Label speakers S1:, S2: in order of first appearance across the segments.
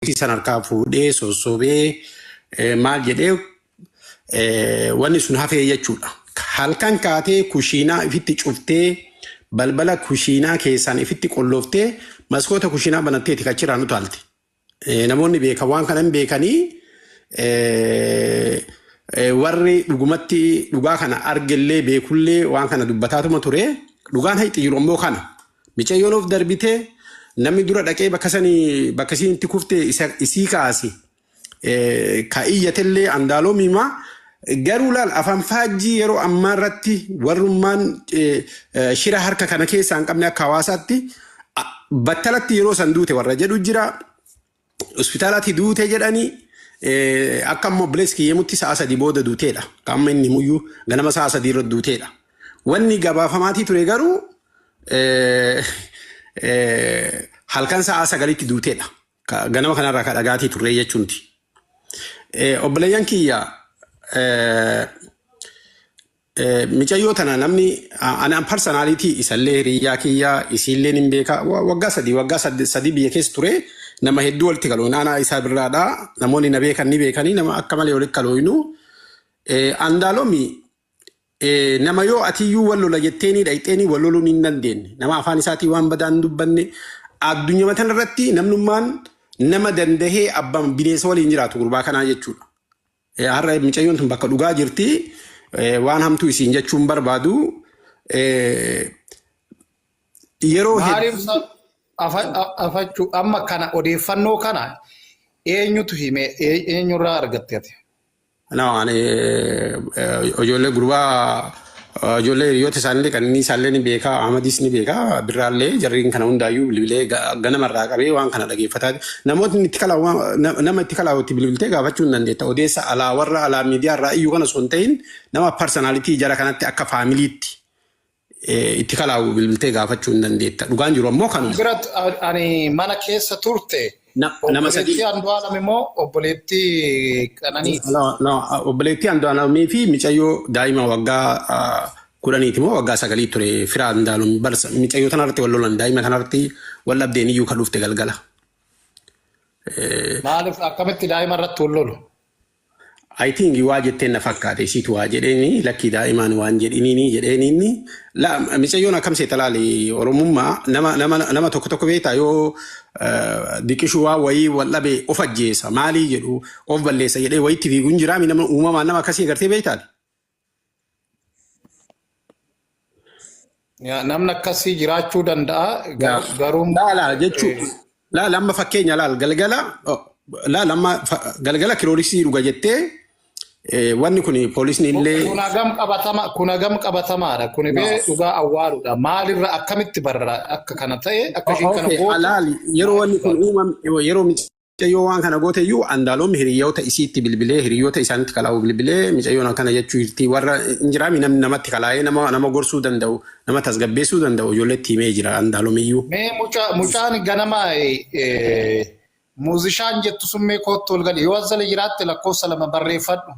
S1: san harkaa fuudhee sossobee maal jedhee wanni sun hafee jechuudha. Halkan kaatee kushiinaa ifitti cuftee balbala kushiinaa keessaan ifitti qollooftee maskoota kushiinaa banatteeti kachiraan utaalti. Namoonni beekan waan kanan beekanii warri dhugumatti dhugaa kana argellee beekullee waan kana dubbataatuma ture. Dhugaan hayti jiru ammoo kana. Micayyoon of darbitee namni dura dhaqee bakka isiin itti kuftee isii kaasi. Ka iyyatellee Andaaloo Miimaa garuu laal afaan faajjii yeroo ammaa irratti warrummaan shira harka kana keessaa hin qabne akka hawaasaatti battalatti yeroo san duute warra jedhu jira. Hospitaalatti duute jedhanii akka ammoo bileeskii yemutti sa'a 3 booda duuteedha. Qaama inni muyyuu ganama sa'a 3 irra duuteedha. Wanni gabaafamaatii ture garuu halkan sa'a 9tti duuteedha. Ganama kanarraa ka dhagaatii turre jechuunti. Obboleeyyan kiyya micayyoo tana namni anaan parsonaalitii isallee hiriyyaa kiyyaa isiillee hin beeka waggaa 3 biyya keessa ture nama hedduu walitti galoo naannaa isaa birraadhaa namoonni na beekan ni beekanii nama akka malee walitti galooyinu Andaaloomi nama yoo atiyyuu wal lola jetteenii dhayxeenii wal loluu hin dandeenye nama afaan isaatii waan badaan dubbanne addunyaa matan irratti namnummaan nama dandahee abbaan bineensa waliin jiraatu gurbaa kanaa jechuudha. Har'a micayyoon tun bakka dhugaa jirti waan hamtuu isiin jechuun barbaadu yeroo
S2: afachuu amma kana odeeffannoo kana eenyutu hime eenyurraa argatte?
S1: Ijoollee gurbaa ijoollee hiriyoota isaaniillee kan inni isaallee ni beeka Ahmadis ni beeka birraallee jarriin kana hundaayyuu bilbilee ganamarraa qabee waan kana dhageeffataa namoonni itti kalaa nama itti kalaawutti bilbiltee gaafachuu hin dandeetta odeessa alaa warra alaa miidiyaarraa iyyuu kana osoo hin ta'in nama parsonaalitii jara kanatti akka faamiliitti itti kalaawu bilbiltee gaafachuu hin dandeetta dhugaan jiru ammoo kanuma.
S2: Biratti ani mana keessa turte.
S1: Nama sadii
S2: Andu'aalam immoo obboleettii Qananii.
S1: Obboleettii Andu'aalamii fi micayyoo daa'ima waggaa 10 moo waggaa 9 ture fira Andaalum barsa micayyoo tanarratti wal lolan daa'ima kanarratti wal dhabdeen iyyuu kan dhufte galgala.
S2: Maaliif akkamitti daa'ima irratti wal lolu?
S1: I think waa jetteen na fakkaate isiitu waa jedheeni lakkii daa'imaan waan jedhiniini jedheeniini la micayyoon akkam seeta laali oromummaa nama tokko beektaa yoo diqishuu waa wayii wal dhabe of ajjeesa maalii jedhu of balleessa jedhee wayitti fiiguun jiraa nama uumamaan nama akkasii agartee beektaadha.
S2: Namni akkasii jiraachuu danda'a garuu
S1: laala jechuun laala amma fakkeenya laal galgala kiroorisii dhuga jettee wanni kun poolisni illee
S2: kun hagam qabatamaadha kun bee dhugaa awwaaluudha maalirra akkamitti barra akka kana ta'e akka ishiin kana
S1: goote yeroo wanni kun uumam yeroo micayyoo waan kana goote iyyuu Andaaloom hiriyoota isiitti bilbilee hiriyoota isaanitti kalaa'u bilbilee micayyoon akkana jechuu jirti warra injiraami namatti kalaa'ee nama gorsuu danda'u nama tasgabbeessuu danda'u ijoolleetti himee jira Andaaloom iyyuu.
S2: Mee mucaan ganama muuzishaan jettu summee kootti ol gali yoo asala jiraatte lakkoofsa 2 barreeffadhu.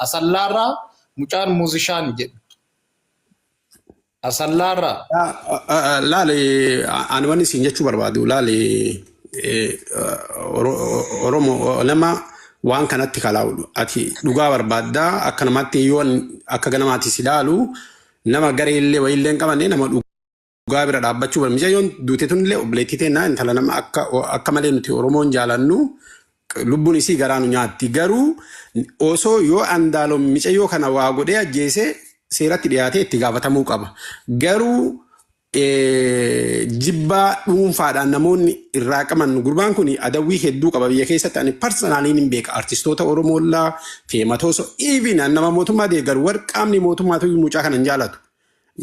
S2: Asallaarraa mucaan muuzishaan jedhu. Asallaarraa.
S1: Laale ani wanni isin jechuu barbaadu laale Oromoo nama waan kanatti kalaa'u ati dhugaa barbaaddaa akka namatti yoo akka ganamaatti si ilaalu nama gareellee wayiillee hin qabanne nama dhugaa bira dhaabbachuu barbaadu. Micayyoon duute tunillee obboleettii teennaa intala nama akka malee nuti Oromoon jaalannu lubbuun isii garaanu nyaatti garuu osoo yoo Andaaloom micayyoo kana waa godhee ajjeese seeratti dhiyaatee itti gaafatamuu qaba. Garuu jibbaa dhuunfaadhaan namoonni irraa qaban gurbaan kun adawwii hedduu qaba biyya keessatti ani parsonaaliin hin beeka artistoota Oromoollaa feematooso even nama mootummaa deeggaru warqaamni mootummaatu mucaa kana hin jaalatu.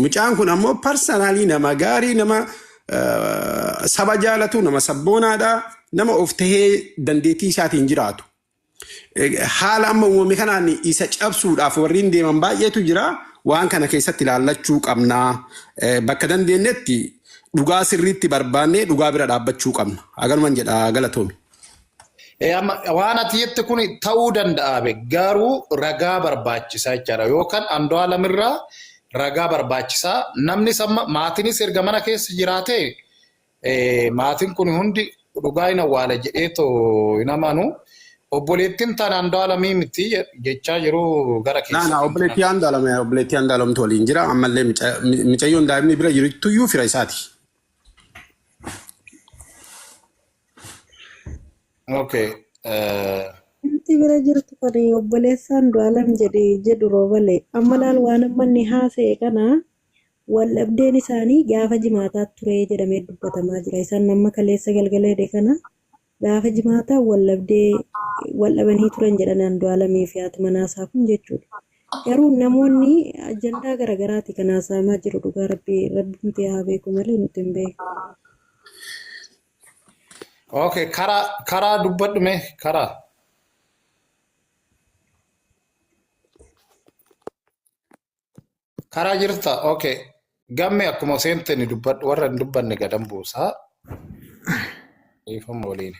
S1: Mucaan kun ammoo parsoonaalii nama gaarii nama saba jaalatu nama sabboonaadha nama of tahee dandeettii isaatiin jiraatu. Haala amma uumame kanaan isa cabsuudhaaf warriin deeman baay'eetu jira waan kana keessatti ilaallachuu qabnaa bakka dandeenyetti dhugaa sirriitti barbaannee dhugaa bira dhaabbachuu qabna agaruman jedha galatoomi.
S2: Waan ati jette kun ta'uu danda'a garuu ragaa barbaachisaa jechaadha yookaan Andu'aalam irraa ragaa barbaachisaa namni samma maatiinis erga mana keessa jiraate maatiin kun hundi dhugaa waala jedheeto hin amanu. Obboleettiin tana Andu'aalamii miti jechaa jiru gara keessa.
S1: Nana obboleettii Andu'aalamtu waliin jira ammallee mucayyoon daa'imni bira jirtuyyuu fira isaati.
S2: Okay.
S3: Inti bira jirtu kan obboleessa Andu'aalam jedhu roobale amma laal waan ammanni haasa'e kana wal-dhabdeen isaanii gaafa jimaataa ture jedhamee dubbatamaa jira. Isaan nama kaleessa galgaleedhe kana gaafa jimaataa wal-dhabanii turan jedhan Andu'aalamii fi haati manaasaa kun jechuudha. Garuu namoonni ajandaa garagaraati kan haasa'amaa jiru dhugaa rabbi nuti haa beeku malee nuti hin beeku.
S2: Okay, karaa dubbadhume karaa. Karaa jirta. Okay. Gamme akkuma seenteni dubbadhu warra hin dubbanne gadan buusaa. Ifama waliin.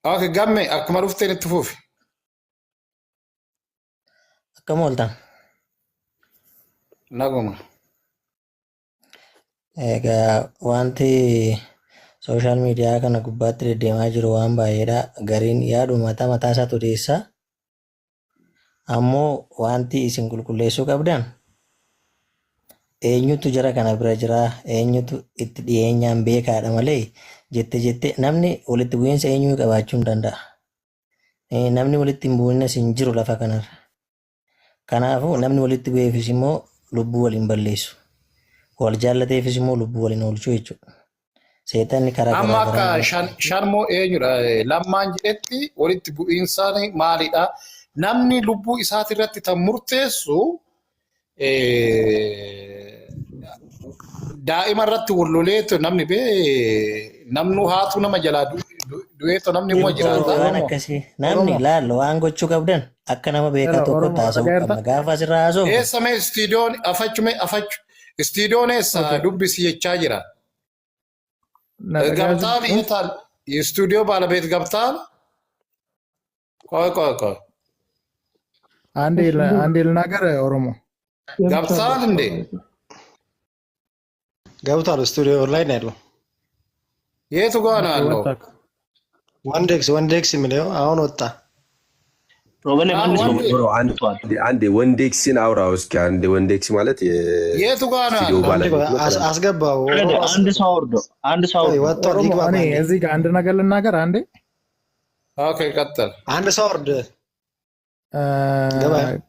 S2: Okay, gamme akkuma dhufteen itti fuufi.
S4: Akkam ooltan?
S2: Naguma.
S4: Egaa wanti social media kana gubbaatti deddeemaa jiru waan baay'eedha. Gariin yaadu mataa isaatu dhiyeessa. Ammoo wanti isin qulqulleessuu qabdan eenyutu jara kana bira jira, eenyutu itti dhiyeenyaan beekaadha malee jette namni walitti bu'iinsa eenyuu qabaachuu hin danda'a. Namni walitti hin bu'iinsa hin jiru lafa kanarra. Kanaafuu namni walitti bu'eefis immoo lubbuu waliin balleessu. Wal jaallateefis immoo lubbuu waliin oolchuu jechuudha. Seetanni karaa
S2: amma akka shanmoo eenyudha lammaan jedhetti walitti bu'iinsaan maalidha? Namni lubbuu isaati irratti tan murteessu daa'ima irratti walloleetu namni namnu haatu nama jalaa du'eetu namni immoo jiraata.
S4: Waan akkasii namni laallu waan gochuu qabdan akka nama beekaa tokko taasisuu qabna. Gaafa asirraa haasa'u.
S2: Eessamee istiidiyoon afachu istiidiyoon eessa dubbisi jechaa jira. Gabtaan ይታል የስቱዲዮ ባለቤት ገብታል። ቆይ
S5: አንዴ ልናገር ኦሮሞ
S2: ገብታል እንዴ?
S6: ገብቷል። ስቱዲዮ ላይ ነው ያለው።
S2: የቱ ጋር ነው ያለው?
S6: ወንዴክስ የሚለው አሁን ወጣ።
S7: ሮበኔ ማን ነው? አንዴ ወንዴክስን አውራው እስኪ። አንዴ ወንዴክስ ማለት
S2: የቱ ጋር ነው ያለው?
S6: አስገባው።
S7: አንድ ሰው
S6: ወጥቷል።
S5: እኔ እዚህ ጋር አንድ ነገር ልናገር አንዴ።
S2: ኦኬ ቀጥል።
S6: አንድ ሰው ወርድ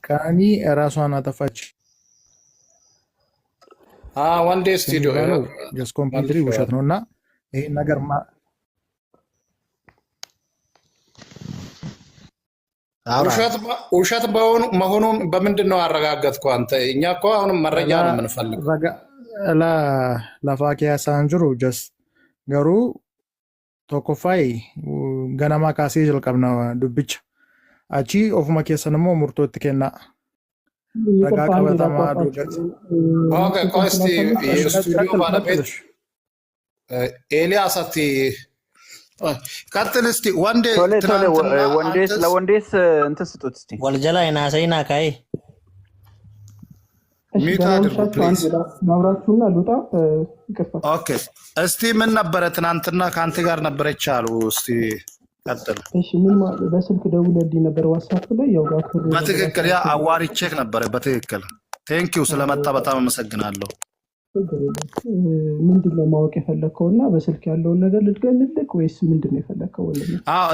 S5: ቃኒ ራሷን አጠፋች።
S2: ወንዴ ስቱዲዮ
S5: ጀስት ኮምፕሊትሊ ውሸት ነውና ይሄ ነገር
S2: ውሸት መሆኑን በምንድን ነው አረጋገጥኩ? አንተ እኛ እኮ አሁንም መረጃ ነው የምንፈልገው።
S5: ለፋኪያ ሳንጅሩ ጀስ ገሩ ቶኮፋይ ገነማ ካሴ ጀልቀብና ዱብቻ አቺ ኦፍማ ኬሰንሞ ሙርቶት ከና ረጋ ቀበተማ ዱጀት
S2: ኦኬ ኮስቲ የስቱዲዮ ባለቤት ኤልያስ አቲ ቀጥል እስቲ
S8: ለወንዴስ እንትን ስጡት እስቲ
S4: ወልጀላ ይናሰይና ካይ
S2: ሚታ አድርጉ ፕሊዝ።
S9: ማብራቱና ሉጣ ይከፋ።
S2: ኦኬ እስቲ ምን ነበረ ትናንትና ከአንተ ጋር ነበረች አሉ። እስቲ ቀጥል።
S9: እሺ ምን ማለት በስልክ ደውለልኝ ነበር ዋትስአፕ ላይ ያው ጋር
S2: በትክክል ያ አዋሪ ቼክ ነበረ። በትክክል ቴንኪው ስለመጣ በጣም አመሰግናለሁ። ምንድነው ማወቅ የፈለከውና በስልክ ያለውን ነገር ልትገምልክ ወይስ ምንድነው የፈለከው?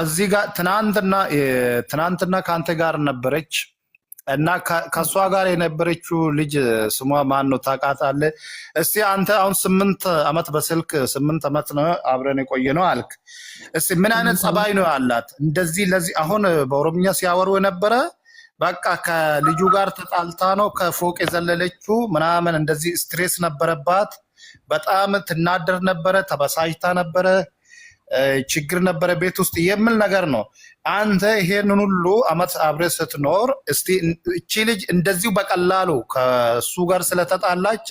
S2: እዚህ ጋር ትናንትና ከአንተ ጋር ነበረች እና ከሷ ጋር የነበረችው ልጅ ስሟ ማን ነው ታውቃታለህ? እስቲ አንተ አሁን 8 አመት በስልክ 8 አመት ነው አብረን የቆየ ነው አልክ። እስቲ ምን አይነት ጸባይ ነው ያላት? እንደዚህ ለዚህ አሁን በኦሮምኛ ሲያወሩ የነበረ በቃ ከልጁ ጋር ተጣልታ ነው ከፎቅ የዘለለችው ምናምን እንደዚህ ስትሬስ ነበረባት። በጣም ትናደር ነበረ፣ ተበሳጭታ ነበረ፣ ችግር ነበረ ቤት ውስጥ የሚል ነገር ነው። አንተ ይሄንን ሁሉ አመት አብረህ ስትኖር እስቲ እቺ ልጅ እንደዚሁ በቀላሉ ከሱ ጋር ስለተጣላች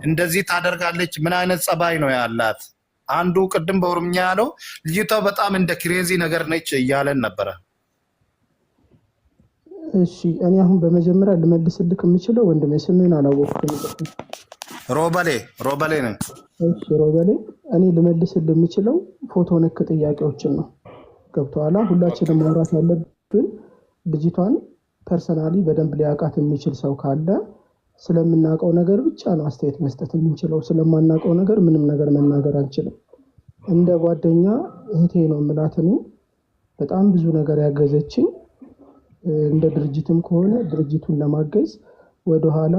S2: እንደዚህ ታደርጋለች? ምን አይነት ጸባይ ነው ያላት? አንዱ ቅድም በኦሮምኛ ያለው ልጅቷ በጣም እንደ ክሬዚ ነገር ነች እያለን ነበረ።
S9: እሺ እኔ አሁን በመጀመሪያ ልመልስልክ የምችለው ወንድሜ ስምህን አላወቅኩም።
S2: ሮበሌ ነኝ።
S9: እሺ ሮበሌ፣ እኔ ልመልስልህ የምችለው ፎቶ ነክ ጥያቄዎችን ነው። ገብቶሃል? ሁላችንም ማውራት ያለብን ልጅቷን ፐርሰናሊ በደንብ ሊያውቃት የሚችል ሰው ካለ ስለምናውቀው ነገር ብቻ ነው አስተያየት መስጠት የምንችለው። ስለማናውቀው ነገር ምንም ነገር መናገር አንችልም። እንደ ጓደኛ እህቴ ነው የምላት። እኔ በጣም ብዙ ነገር ያገዘችኝ፣ እንደ ድርጅትም ከሆነ ድርጅቱን ለማገዝ ወደኋላ